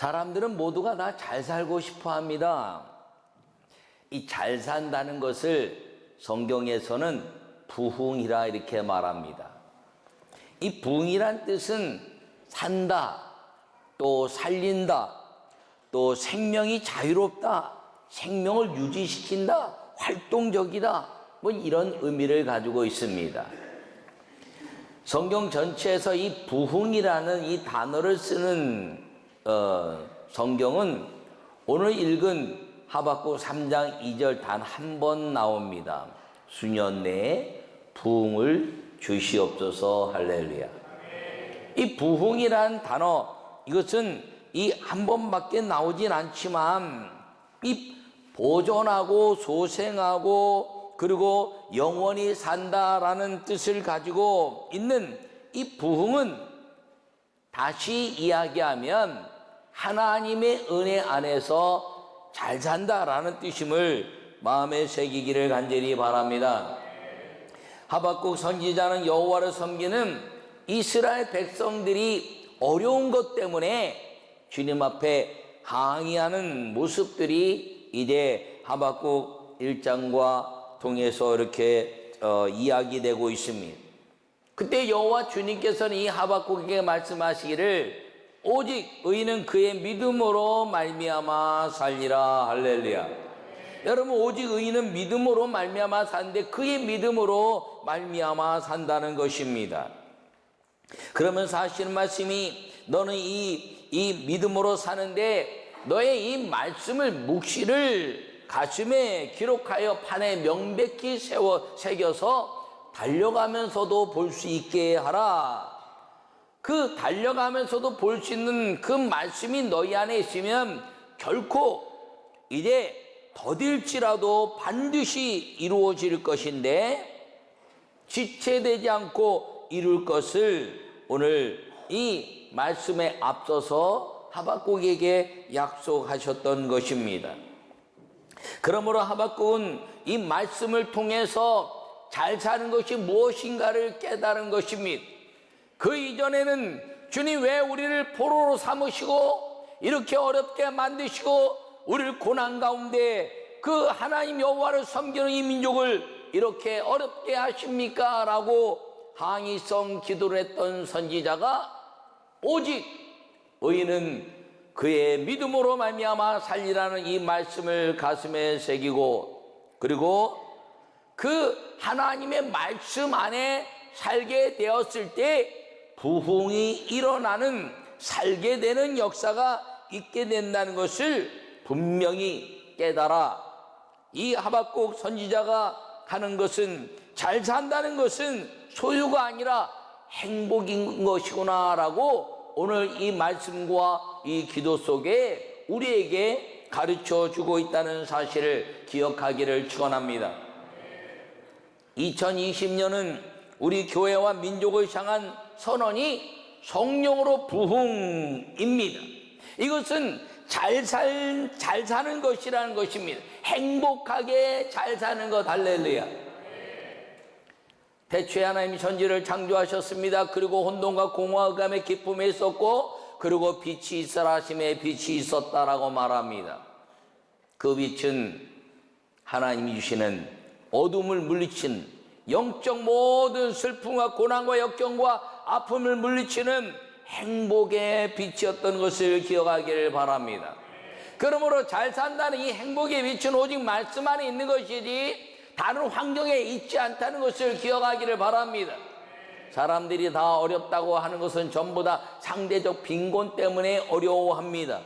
사람들은 모두가 다 잘 살고 싶어 합니다. 이 잘 산다는 것을 성경에서는 부흥이라 이렇게 말합니다. 이 부흥이란 뜻은 산다, 또 살린다, 또 생명이 자유롭다, 생명을 유지시킨다, 활동적이다, 뭐 이런 의미를 가지고 있습니다. 성경 전체에서 이 부흥이라는 이 단어를 쓰는 성경은 오늘 읽은 하박국 3장 2절 단 한 번 나옵니다. 수년 내에 부흥을 주시옵소서. 할렐루야. 이 부흥이란 단어, 이것은 이 한 번밖에 나오진 않지만 이 보존하고 소생하고 그리고 영원히 산다라는 뜻을 가지고 있는 이 부흥은 다시 이야기하면 하나님의 은혜 안에서 잘 산다라는 뜻임을 마음에 새기기를 간절히 바랍니다. 하박국 선지자는 여호와를 섬기는 이스라엘 백성들이 어려운 것 때문에 주님 앞에 항의하는 모습들이 이제 하박국 1장과 통해서 이렇게 이야기되고 있습니다. 그때 여호와 주님께서는 이 하박국에게 말씀하시기를 오직 의인은 그의 믿음으로 말미암아 살리라. 할렐루야. 여러분, 오직 의인은 믿음으로 말미암아 사는데 그의 믿음으로 말미암아 산다는 것입니다. 그러면 사실은 말씀이 너는 이 믿음으로 사는데 너의 이 말씀을 묵시를 가슴에 기록하여 판에 명백히 새겨서 달려가면서도 볼 수 있게 하라. 그 달려가면서도 볼 수 있는 그 말씀이 너희 안에 있으면 결코 이제 더딜지라도 반드시 이루어질 것인데 지체되지 않고 이룰 것을 오늘 이 말씀에 앞서서 하박국에게 약속하셨던 것입니다. 그러므로 하박국은 이 말씀을 통해서 잘 사는 것이 무엇인가를 깨달은 것입니다. 그 이전에는 주님 왜 우리를 포로로 삼으시고 이렇게 어렵게 만드시고 우리를 고난 가운데 그 하나님 여호와를 섬기는 이 민족을 이렇게 어렵게 하십니까? 라고 항의성 기도를 했던 선지자가 오직 의인은 그의 믿음으로 말미암아 살리라는 이 말씀을 가슴에 새기고 그리고 그 하나님의 말씀 안에 살게 되었을 때 부흥이 일어나는 살게 되는 역사가 있게 된다는 것을 분명히 깨달아 이 하박국 선지자가 하는 것은 잘 산다는 것은 소유가 아니라 행복인 것이구나 라고 오늘 이 말씀과 이 기도 속에 우리에게 가르쳐 주고 있다는 사실을 기억하기를 축원합니다. 2020년은 우리 교회와 민족을 향한 선언이 성령으로 부흥입니다. 이것은 잘 사는 것이라는 것입니다. 행복하게 잘 사는 것. 할렐루야. 태초에 하나님이 천지를 창조하셨습니다. 그리고 혼돈과 공허함의 기쁨에 있었고 그리고 빛이 있어라 하심에 빛이 있었다라고 말합니다. 그 빛은 하나님이 주시는 어둠을 물리친 영적 모든 슬픔과 고난과 역경과 아픔을 물리치는 행복의 빛이었던 것을 기억하기를 바랍니다. 그러므로 잘 산다는 이 행복의 빛은 오직 말씀 안에 있는 것이지 다른 환경에 있지 않다는 것을 기억하기를 바랍니다. 사람들이 다 어렵다고 하는 것은 전부 다 상대적 빈곤 때문에 어려워합니다.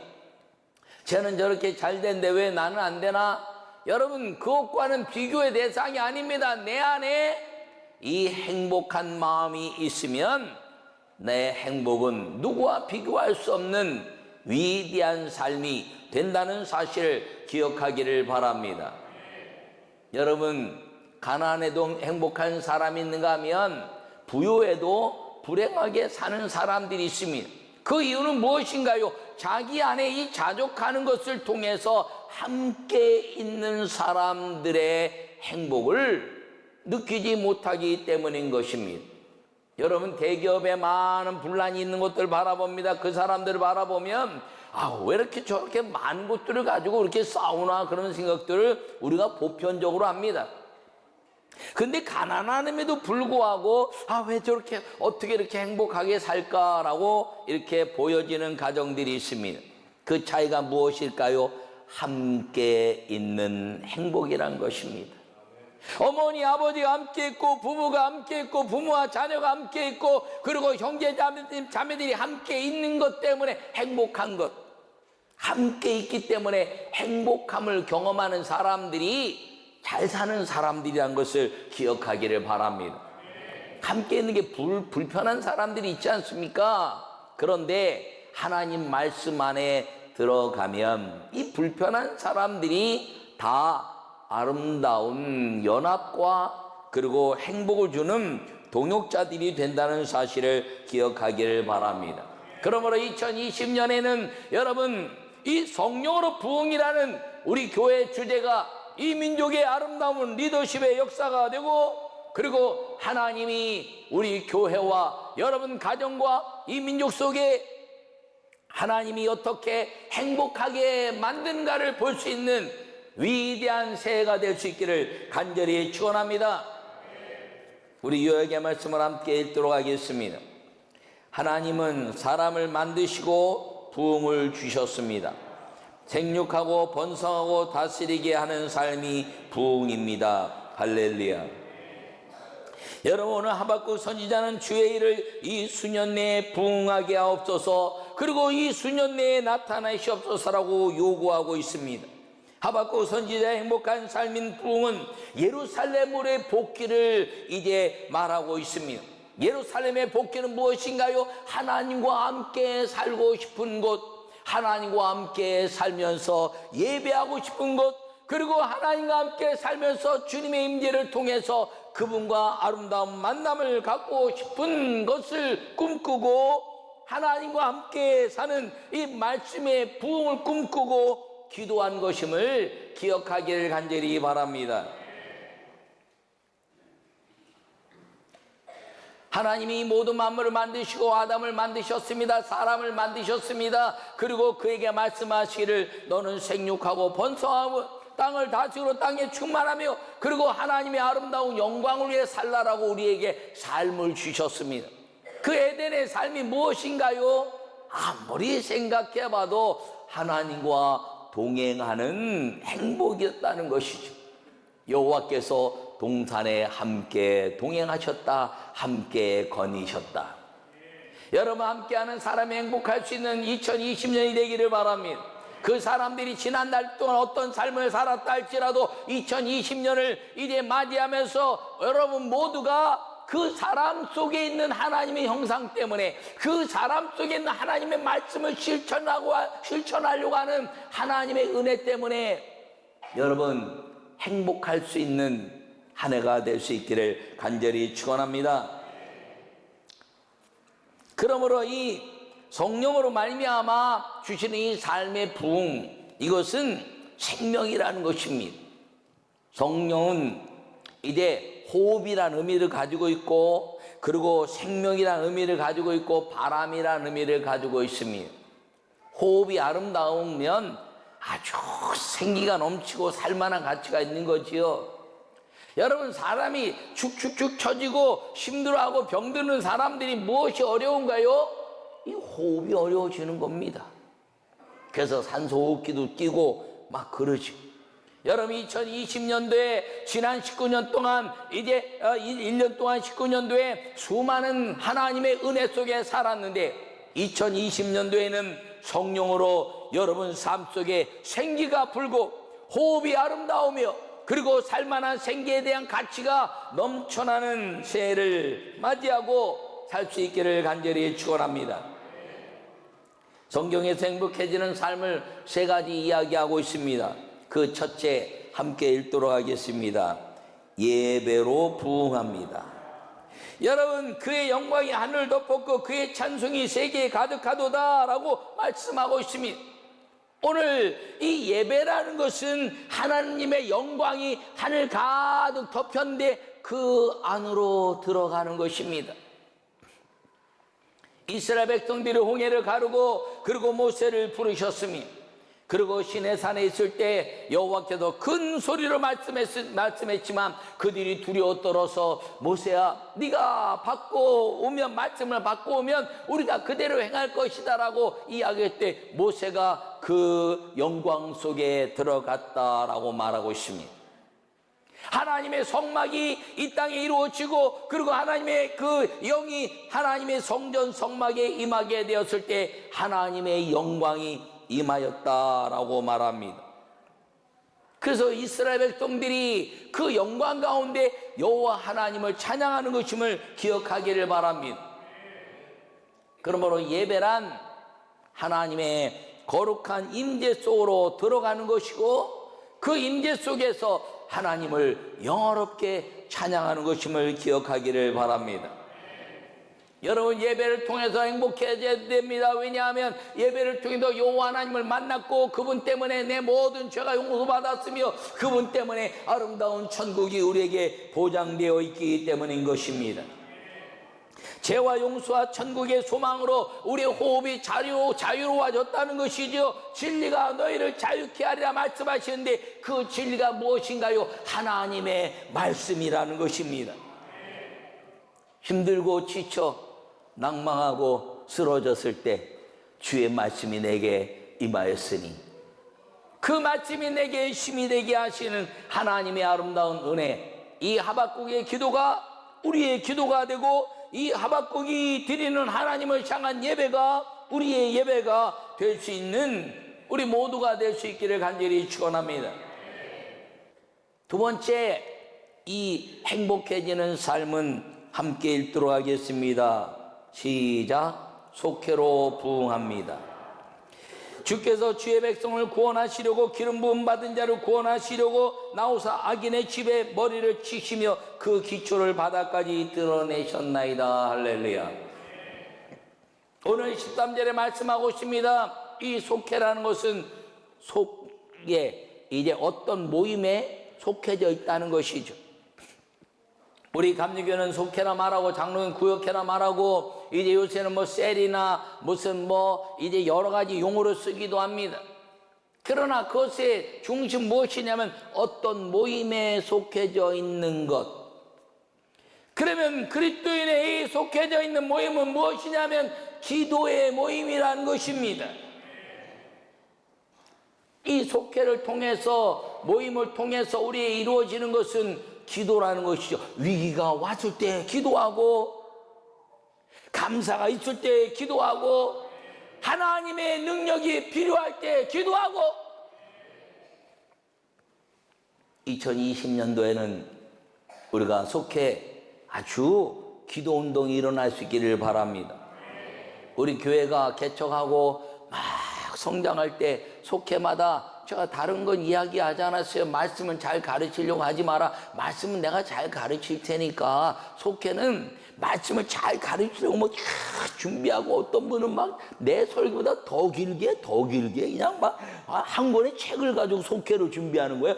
쟤는 저렇게 잘 된데 왜 나는 안 되나? 여러분, 그것과는 비교의 대상이 아닙니다. 내 안에 이 행복한 마음이 있으면 내 행복은 누구와 비교할 수 없는 위대한 삶이 된다는 사실을 기억하기를 바랍니다. 여러분, 가난해도 행복한 사람이 있는가 하면 부유해도 불행하게 사는 사람들이 있습니다. 그 이유는 무엇인가요? 자기 안에 이 자족하는 것을 통해서 함께 있는 사람들의 행복을 느끼지 못하기 때문인 것입니다. 여러분, 대기업에 많은 분란이 있는 것들 바라봅니다. 그 사람들을 바라보면 왜 이렇게 저렇게 많은 것들을 가지고 이렇게 싸우나 그런 생각들을 우리가 보편적으로 합니다. 근데 가난함에도 불구하고 왜 저렇게 어떻게 이렇게 행복하게 살까라고 이렇게 보여지는 가정들이 있습니다. 그 차이가 무엇일까요? 함께 있는 행복이란 것입니다. 어머니 아버지가 함께 있고 부부가 함께 있고 부모와 자녀가 함께 있고 그리고 형제 자매들이 함께 있는 것 때문에 행복한 것, 함께 있기 때문에 행복함을 경험하는 사람들이 잘 사는 사람들이란 것을 기억하기를 바랍니다. 함께 있는 게 불편한 사람들이 있지 않습니까? 그런데 하나님 말씀 안에 들어가면 이 불편한 사람들이 다 아름다운 연합과 그리고 행복을 주는 동역자들이 된다는 사실을 기억하기를 바랍니다. 그러므로 2020년에는 여러분 이 성령으로 부흥이라는 우리 교회 주제가 이 민족의 아름다운 리더십의 역사가 되고 그리고 하나님이 우리 교회와 여러분 가정과 이 민족 속에 하나님이 어떻게 행복하게 만든가를 볼 수 있는 위대한 새해가 될 수 있기를 간절히 축원합니다. 우리 요약의 말씀을 함께 읽도록 하겠습니다. 하나님은 사람을 만드시고 부흥을 주셨습니다. 생육하고 번성하고 다스리게 하는 삶이 부흥입니다. 할렐루야. 여러분 오늘 하박국 선지자는 주의 일을 이 수년 내에 부흥하게 하옵소서 그리고 이 수년 내에 나타나시옵소서라고 요구하고 있습니다. 하박국 선지자의 행복한 삶인 부흥은 예루살렘으로의 복귀를 이제 말하고 있습니다. 예루살렘의 복귀는 무엇인가요? 하나님과 함께 살고 싶은 곳, 하나님과 함께 살면서 예배하고 싶은 곳, 그리고 하나님과 함께 살면서 주님의 임재를 통해서 그분과 아름다운 만남을 갖고 싶은 것을 꿈꾸고 하나님과 함께 사는 이 말씀의 부흥을 꿈꾸고 기도한 것임을 기억하기를 간절히 바랍니다. 하나님이 모든 만물을 만드시고 아담을 만드셨습니다. 사람을 만드셨습니다. 그리고 그에게 말씀하시기를 너는 생육하고 번성하고 땅을 다스리고 땅에 충만하며 그리고 하나님의 아름다운 영광을 위해 살라라고 우리에게 삶을 주셨습니다. 그 에덴의 삶이 무엇인가요? 아무리 생각해봐도 하나님과 동행하는 행복이었다는 것이죠. 여호와께서 동산에 함께 동행하셨다, 함께 거니셨다. 여러분 함께하는 사람이 행복할 수 있는 2020년이 되기를 바랍니다. 그 사람들이 지난달 동안 어떤 삶을 살았다 할지라도 2020년을 이제 맞이하면서 여러분 모두가 그 사람 속에 있는 하나님의 형상 때문에 그 사람 속에 있는 하나님의 말씀을 실천하려고 하는 하나님의 은혜 때문에 여러분 행복할 수 있는 한 해가 될 수 있기를 간절히 축원합니다. 그러므로 이 성령으로 말미암아 주시는 이 삶의 부흥, 이것은 생명이라는 것입니다. 성령은 이제 호흡이라는 의미를 가지고 있고 그리고 생명이라는 의미를 가지고 있고 바람이라는 의미를 가지고 있습니다. 호흡이 아름다우면 아주 생기가 넘치고 살만한 가치가 있는 거지요. 여러분 사람이 축축축 처지고 힘들어하고 병드는 사람들이 무엇이 어려운가요? 이 호흡이 어려워지는 겁니다. 그래서 산소호흡기도 끼고 막 그러지. 여러분 2020년도에 지난 19년 동안 이제 1년 동안 19년도에 수많은 하나님의 은혜 속에 살았는데 2020년도에는 성령으로 여러분 삶 속에 생기가 불고 호흡이 아름다우며 그리고 살만한 생기에 대한 가치가 넘쳐나는 새해를 맞이하고 살 수 있기를 간절히 축원합니다. 성경에서 행복해지는 삶을 세 가지 이야기하고 있습니다. 그 첫째 함께 읽도록 하겠습니다. 예배로 부흥합니다. 여러분 그의 영광이 하늘을 덮었고 그의 찬송이 세계에 가득하도다 라고 말씀하고 있습니다. 오늘 이 예배라는 것은 하나님의 영광이 하늘 가득 덮였는데 그 안으로 들어가는 것입니다. 이스라엘 백성들이 홍해를 가르고 그리고 모세를 부르셨으며 그리고 시내산에 있을 때 여호와께서 큰 소리로 말씀했지만 그들이 두려워 떨어서 모세야 네가 받고 오면 말씀을 받고 오면 우리가 그대로 행할 것이다 라고 이야기할 때 모세가 그 영광 속에 들어갔다라고 말하고 있습니다. 하나님의 성막이 이 땅에 이루어지고 그리고 하나님의 그 영이 하나님의 성전 성막에 임하게 되었을 때 하나님의 영광이 임하였다라고 말합니다. 그래서 이스라엘 백성들이 그 영광 가운데 여호와 하나님을 찬양하는 것임을 기억하기를 바랍니다. 그러므로 예배란 하나님의 거룩한 임재 속으로 들어가는 것이고 그 임재 속에서 하나님을 영화롭게 찬양하는 것임을 기억하기를 바랍니다. 여러분 예배를 통해서 행복해져야 됩니다. 왜냐하면 예배를 통해서 여호와 하나님을 만났고 그분 때문에 내 모든 죄가 용서받았으며 그분 때문에 아름다운 천국이 우리에게 보장되어 있기 때문인 것입니다. 죄와 용서와 천국의 소망으로 우리의 호흡이 자유로워졌다는 것이죠. 진리가 너희를 자유케 하리라 말씀하시는데 그 진리가 무엇인가요? 하나님의 말씀이라는 것입니다. 힘들고 지쳐 낭망하고 쓰러졌을 때 주의 말씀이 내게 임하였으니 그 말씀이 내게 힘이 되게 하시는 하나님의 아름다운 은혜, 이 하박국의 기도가 우리의 기도가 되고 이 하박국이 드리는 하나님을 향한 예배가 우리의 예배가 될 수 있는 우리 모두가 될 수 있기를 간절히 축원합니다. 두 번째, 이 행복해지는 삶은 함께 읽도록 하겠습니다. 시작. 속회로 부응합니다. 주께서 주의 백성을 구원하시려고 기름 부음 받은 자를 구원하시려고 나오사 악인의 집에 머리를 치시며 그 기초를 바닥까지 드러내셨나이다. 할렐루야. 오늘 13절에 말씀하고 있습니다. 이 속회라는 것은 속에 이제 어떤 모임에 속해져 있다는 것이죠. 우리 감리교는 속회나 말하고 장로는 구역회나 말하고 이제 요새는 뭐 셀이나 무슨 뭐 이제 여러 가지 용어로 쓰기도 합니다. 그러나 그것의 중심 무엇이냐면 어떤 모임에 속해져 있는 것. 그러면 그리스도인의 속해져 있는 모임은 무엇이냐면 기도의 모임이라는 것입니다. 이 속회를 통해서 모임을 통해서 우리의 이루어지는 것은 기도라는 것이죠. 위기가 왔을 때 기도하고 감사가 있을 때 기도하고 하나님의 능력이 필요할 때 기도하고 2020년도에는 우리가 속해 아주 기도운동이 일어날 수 있기를 바랍니다. 우리 교회가 개척하고 막 성장할 때 속회마다 제가 다른 건 이야기하지 않았어요. 말씀은 잘 가르치려고 하지 마라. 말씀은 내가 잘 가르칠 테니까 속회는 말씀을 잘 가르치려고 뭐 준비하고 어떤 분은 막 내 설교보다 더 길게 그냥 막 한 권의 책을 가지고 속회를 준비하는 거예요.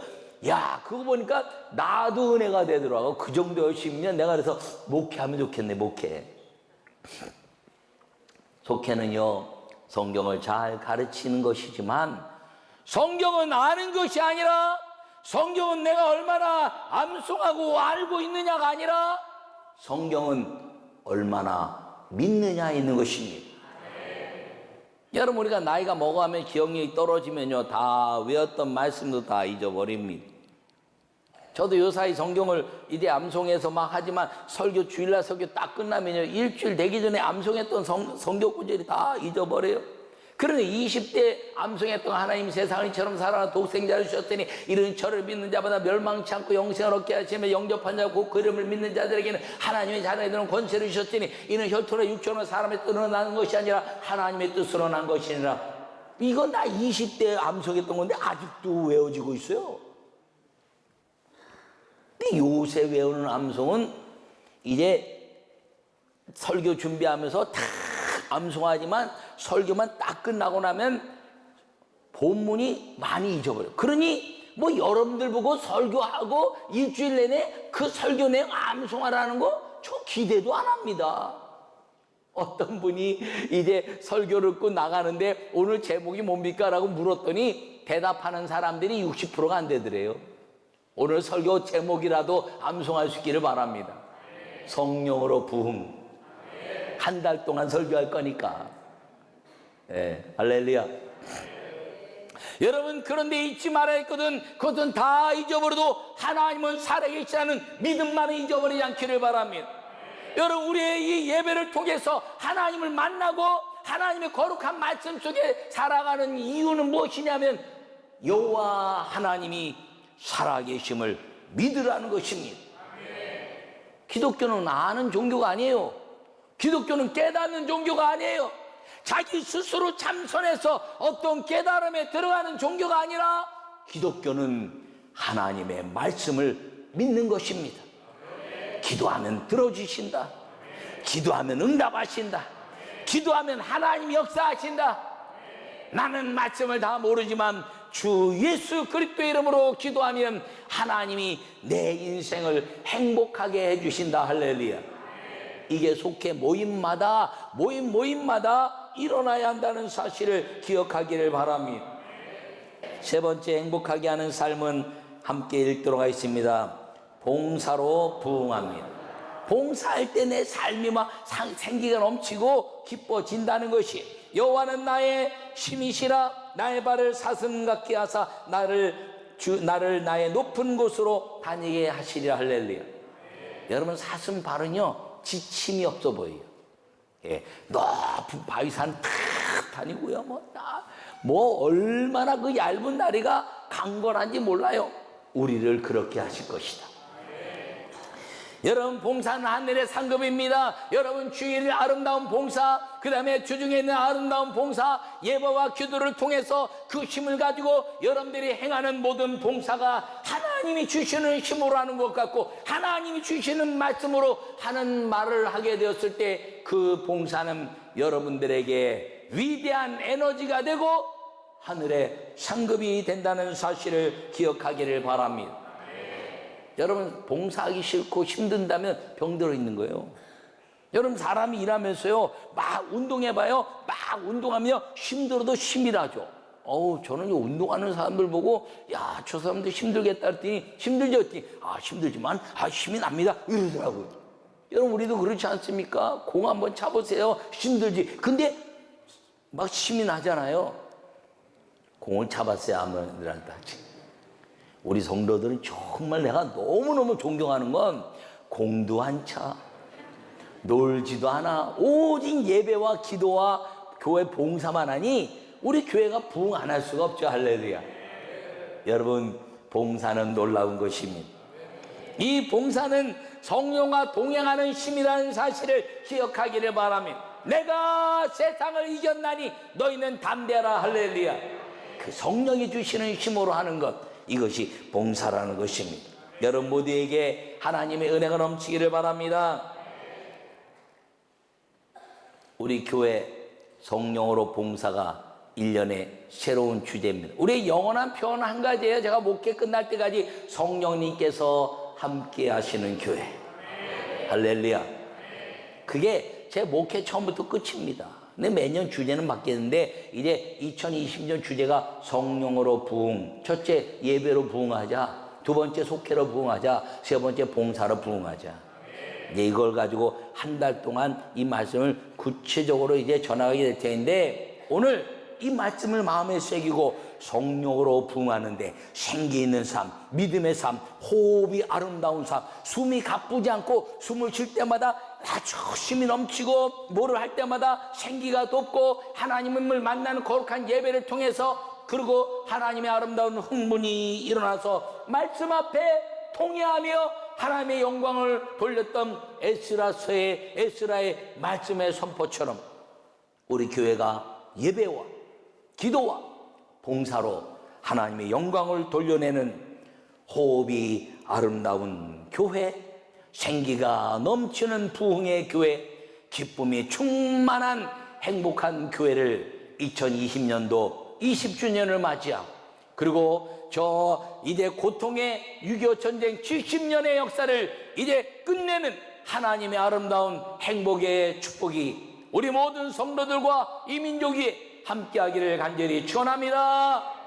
야, 그거 보니까 나도 은혜가 되더라고. 그 정도 열심히면 내가 그래서 목회하면 좋겠네. 목회. 속회는요 성경을 잘 가르치는 것이지만 성경은 아는 것이 아니라 성경은 내가 얼마나 암송하고 알고 있느냐가 아니라 성경은 얼마나 믿느냐 있는 것입니다. 여러분 우리가 나이가 먹어가면 기억력이 떨어지면요 다 외웠던 말씀도 다 잊어버립니다. 저도 요사이 성경을 이제 암송해서 막 하지만 설교 주일날 설교 딱 끝나면요 일주일 되기 전에 암송했던 성경 구절이 다 잊어버려요. 그러니 20대 암송했던 하나님 세상을 이처럼 사랑하는 독생자를 주셨더니 이런 저를 믿는 자마다 멸망치 않고 영생을 얻게 하시며 영접한 자고 그 이름을 믿는 자들에게는 하나님의 자녀에 되는 권세를 주셨더니 이는 혈통의 육체로 사람의 뜻으로 나는 것이 아니라 하나님의 뜻으로 난 것이니라. 이거 나 20대 암송했던 건데 아직도 외워지고 있어요. 근데 요새 외우는 암송은 이제 설교 준비하면서 다 암송하지만 설교만 딱 끝나고 나면 본문이 많이 잊어버려요. 그러니 뭐 여러분들 보고 설교하고 일주일 내내 그 설교 내용 암송하라는 거 저 기대도 안 합니다. 어떤 분이 이제 설교를 듣고 나가는데 오늘 제목이 뭡니까? 라고 물었더니 대답하는 사람들이 60%가 안 되더래요. 오늘 설교 제목이라도 암송할 수 있기를 바랍니다. 성령으로 부흥. 한 달 동안 설교할 거니까. 할렐루야. 여러분, 그런데 잊지 말아야 했거든. 그것은 다 잊어버려도 하나님은 살아계시다는 믿음만은 잊어버리지 않기를 바랍니다. 여러분, 우리의 이 예배를 통해서 하나님을 만나고 하나님의 거룩한 말씀 속에 살아가는 이유는 무엇이냐면 여호와 하나님이 살아계심을 믿으라는 것입니다. 기독교는 아는 종교가 아니에요. 기독교는 깨닫는 종교가 아니에요. 자기 스스로 참선해서 어떤 깨달음에 들어가는 종교가 아니라 기독교는 하나님의 말씀을 믿는 것입니다. 기도하면 들어주신다. 기도하면 응답하신다. 기도하면 하나님이 역사하신다. 나는 말씀을 다 모르지만 주 예수 그리스도의 이름으로 기도하면 하나님이 내 인생을 행복하게 해주신다. 할렐루야. 이게 속해 모임마다 일어나야 한다는 사실을 기억하기를 바랍니다. 세 번째 행복하게 하는 삶은 함께 읽도록 하겠습니다. 봉사로 부흥합니다. 봉사할 때 내 삶이 막 생기가 넘치고 기뻐진다는 것이 여호와는 나의 힘이시라 나의 발을 사슴 같게 하사 나를 나의 높은 곳으로 다니게 하시리라. 할렐루야. 여러분, 사슴 발은요 지침이 없어 보여요. 높은 바위산 탁 다니고요. 얼마나 그 얇은 다리가 강건한지 몰라요. 우리를 그렇게 하실 것이다. 여러분, 봉사는 하늘의 상급입니다. 여러분, 주일의 아름다운 봉사, 그 다음에 주중에 있는 아름다운 봉사, 예배와 기도를 통해서 그 힘을 가지고 여러분들이 행하는 모든 봉사가 하나님이 주시는 힘으로 하는 것 같고 하나님이 주시는 말씀으로 하는 말을 하게 되었을 때 그 봉사는 여러분들에게 위대한 에너지가 되고 하늘의 상급이 된다는 사실을 기억하기를 바랍니다. 여러분, 봉사하기 싫고 힘든다면 병들어 있는 거예요. 여러분, 사람이 일하면서요 막 운동해봐요. 막 운동하면 힘들어도 힘이 나죠. 저는 운동하는 사람들 보고 야, 저 사람들 힘들겠다 했더니 힘들죠 했더니 힘들지만 힘이 납니다 이러더라고요. 여러분, 우리도 그렇지 않습니까? 공 한번 차보세요. 힘들지. 근데 막 힘이 나잖아요. 공을 차봤어요. 아무들한테 하지. 우리 성도들은 정말 내가 너무너무 존경하는 건 공도 안 차, 놀지도 않아. 오직 예배와 기도와 교회 봉사만 하니 우리 교회가 부흥 안 할 수가 없죠. 할렐루야. 여러분, 봉사는 놀라운 것입니다. 이 봉사는 성령과 동행하는 힘이라는 사실을 기억하기를 바랍니다. 내가 세상을 이겼나니 너희는 담대하라. 할렐루야. 그 성령이 주시는 힘으로 하는 것, 이것이 봉사라는 것입니다. 여러분 모두에게 하나님의 은혜가 넘치기를 바랍니다. 우리 교회 성령으로 봉사가 1년의 새로운 주제입니다. 우리의 영원한 표현 한 가지예요. 제가 목회 끝날 때까지 성령님께서 함께 하시는 교회. 할렐루야. 그게 제 목회 처음부터 끝입니다. 근데 매년 주제는 바뀌었는데 이제 2020년 주제가 성령으로 부흥. 첫째, 예배로 부흥하자. 두 번째, 속회로 부흥하자. 세 번째, 봉사로 부흥하자. 이제 이걸 가지고 한 달 동안 이 말씀을 구체적으로 이제 전하게 될 텐데 오늘 이 말씀을 마음에 새기고 성령으로 부흥하는데 생기 있는 삶, 믿음의 삶, 호흡이 아름다운 삶, 숨이 가쁘지 않고 숨을 쉴 때마다 아주 힘이 넘치고 뭐를 할 때마다 생기가 돋고 하나님을 만나는 거룩한 예배를 통해서 그리고 하나님의 아름다운 흥분이 일어나서 말씀 앞에 통회하며 하나님의 영광을 돌렸던 에스라의 말씀의 선포처럼 우리 교회가 예배와 기도와 봉사로 하나님의 영광을 돌려내는 호흡이 아름다운 교회, 생기가 넘치는 부흥의 교회, 기쁨이 충만한 행복한 교회를 2020년도 20주년을 맞이하고 그리고 이제 고통의 6.25 전쟁 70년의 역사를 이제 끝내는 하나님의 아름다운 행복의 축복이 우리 모든 성도들과 이 민족이 함께하기를 간절히 축원합니다.